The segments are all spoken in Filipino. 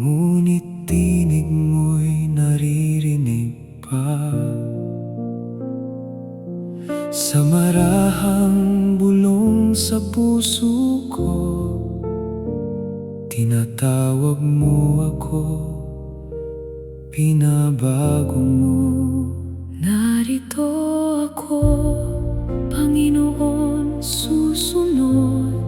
ngunit tinig mo'y naririnig pa. Sa marahang bulong sa puso ko, tinatawag mo ako, pinabago mo. Narito ako, Panginoon, susunod.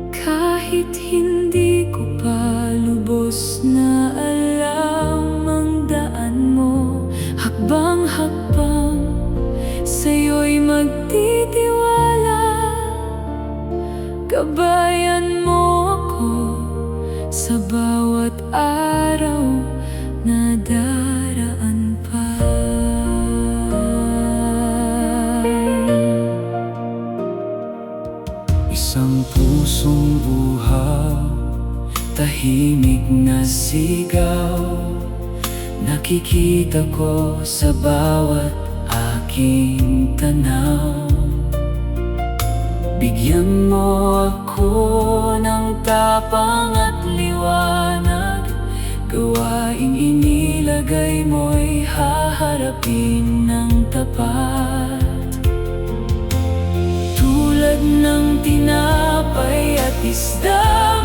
Kahit hindi ko pa lubos na alam ang daan mo, hakbang-hakbang sa'yo'y magtitiwala. Gabayan mo ako sa bawat araw na daraan pa. Isang pusong buhaw, tahimik na sigaw, nakikita ko sa bawat aking tanaw. Bigyan mo ako ng tapang at liwanag, gawaing inilagay mo'y haharapin ng tapat. Tulad ng tinapay at isda,